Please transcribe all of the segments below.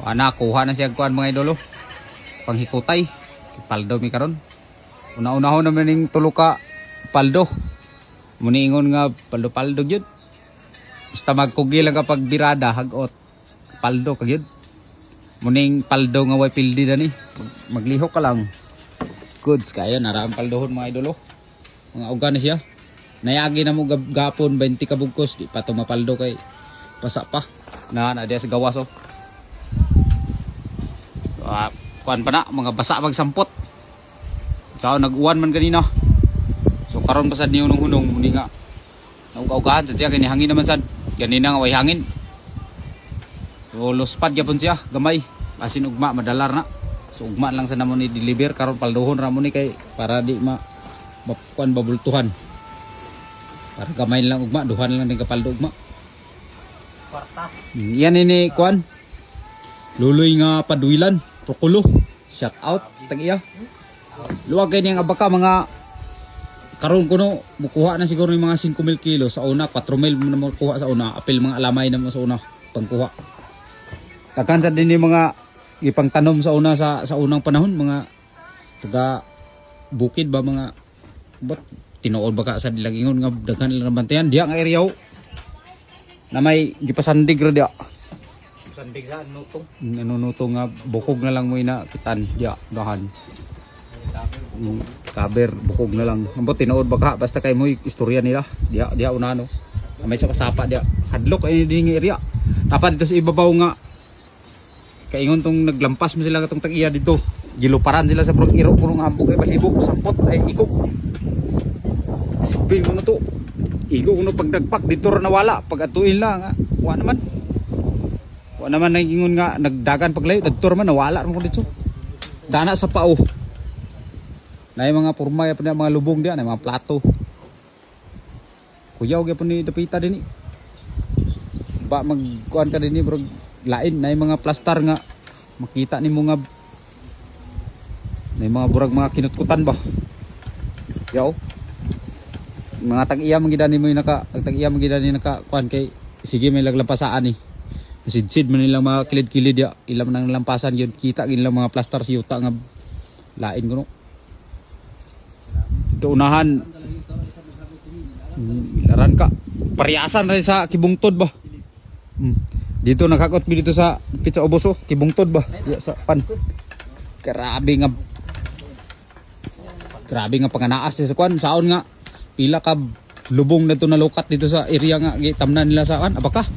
Ana kuha na siya kuan mga idolo. Panghikutay. Paldo mi karon. Una-unahon naman ning tulo ka paldo. Muniingon nga paldo-paldo gyud. Basta magkugi lang kapag birada hagot. Paldo ka gyud. Muning paldo nga way pildi dani. Maglihok ka lang. Goods kaya naraang paldohon mga idolo. Mga uga na siya. Nayagi na mo gapon 20 ka bugkos di pa to mapaldo kay pasa pa. Na diya sa gawas oh. Kuan pa na mga basa magsampot. So nag-uwan man kanina. So karon pa sad ni hunong-hunong muni nga. Nauga-ugahan sa siya kini hangin naman sad. Ganina nga way hangin. So lospad gyapon siya gamay. Asin ugma madalar na. So ugma lang sa namon ni deliver karon paldohon ra mo ni kay para di kuan babultuhan. Para gamay lang ugma, duhan lang din kapaldo ugma. Kwarta. Yan ini kuan. Luloy nga padwilan, prokulo. Shout out sa tag-iya. Luwag kay niyang abaka mga karon kuno mukuha na siguro ni mga 5,000 kilo sa una, 4,000 na mo kuha sa una, apil mga alamay na mo sa una pangkuha. Takan sa din ni mga ipang tanom sa una sa unang panahon mga taga bukid ba mga bot tinuod ba ka sa dilang ingon nga daghan lang bantayan diya nga area na may gipasandig ra diya. Sandig sa nutong. Nanunutong nga bukog na lang mo ina kitan diya dahan. Kaber bukog na lang. Ambot tinuod ba ka basta kay mo istorya nila diya una no. May sa kasapa diya. Hadlok ay din nga area. Dapat dito sa ibabaw nga kaingon tong naglampas mo sila katong tag-iya dito. Giluparan sila sa prog iro kuno nga hambog ay bahibok sampot ay ikog. Sabihin ko na to. Ikog no pagdagpak dito ra nawala pag atuin lang ha. Wa naman nagingon nga nagdagan paglayo dagtor man nawala mo dito. Dana sa pao. Nay mga porma ya mga lubong diyan, mga plato. Kuyaw gyapon ni dapita dinhi. Ba magkuan ka dinhi bro lain nay mga plastar nga makita nimo nga nay mga burag mga kinutkutan ba. Yaw. Mga tag-iya magidani mo tag-iya magidani naka kuan kay sige may laglampasaan ni. Sidsid man nilang mga kilid-kilid ya ilam nang lampasan yun kita gin lang mga plastar siyuta nga lain kuno. Ito unahan laran ka pariasan rin sa kibungtod ba. Dito nakakot mi dito sa pizza ubos oh kibungtod ba ya, sa pan. Grabe nga panganaas sa kuan saon nga pila ka lubong na to nalukat dito sa area nga gitamnan nila sa kan abaka.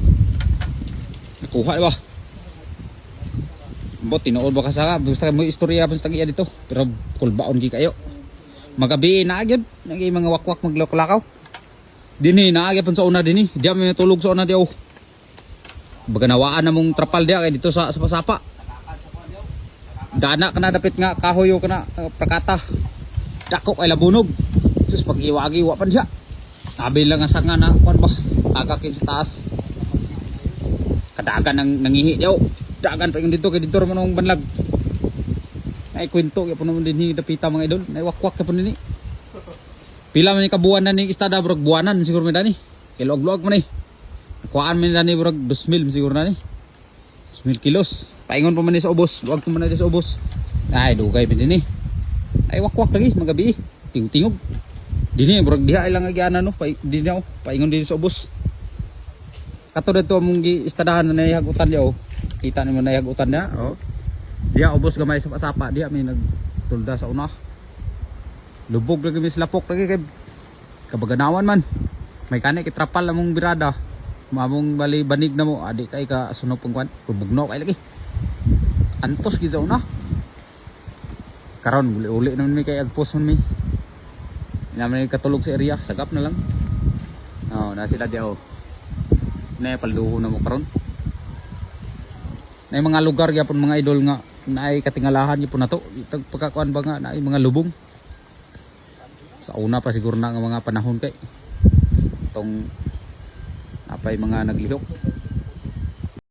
Nakuha ba? Bot tinuod ba ka sa basta mo istorya pa sa tagiya dito pero kulbaon gi kayo. Magabi na gyud nagi mga wakwak maglakaw. Dinhi naagi pa sa una dinhi. Diya may tulog sa una diaw. Baganawaan na mong trapal diya kay dito sa sapa. Dana kana dapit nga kahoyo kana prakata. Dako ay labunog. Sus pag iwagi wa pan siya. Tabi lang nga sanga na kuan ba? Tagakin sa taas. Kadagan nang nangihi diaw. Dagan pa yung dito kay dito ra man banlag. Ay kwento ya puno din ni dapita mga idol. Nay wakwak ya puno ni. Pila man ni kabuan na ni istada brog buwanan siguro man dani. Kay luag-luag man ni. Kuhaan man dani brog 2,000 siguro na ni. 2,000 kilos. Paingon pa man ni sa ubos. Luag pa man na sa ubos. Ay dugay pa din ni. Ay wakwak lagi magabi. Tingog. Dini brog diha ilang agiana no. Dini ako paingon din sa ubos. Kato dito mong istadahan na hagutan diya oh. Kita nimo na hagutan niya oh. Diya ubos gamay sa pasapa diya may nagtulda sa una. Lubog lagi mis lapok lagi kay kabaganawan man. May kanay kitrapal among birada. Mamong bali banig na mo adi kay ka sunod pong kwan. Kubugno kay lagi. Antos gid sa una. Karon uli naman mi kay agpos man mi. Naman katulog sa area sagap na lang. Oh, na sila diya oh. Na palduho na mo karon. Na mga lugar gyapon mga idol nga naay katingalahan gyapon nato. Itag pagkakuan ba nga naay mga lubong. Sa una pa siguro na nga mga panahon kay itong napay mga naglihok.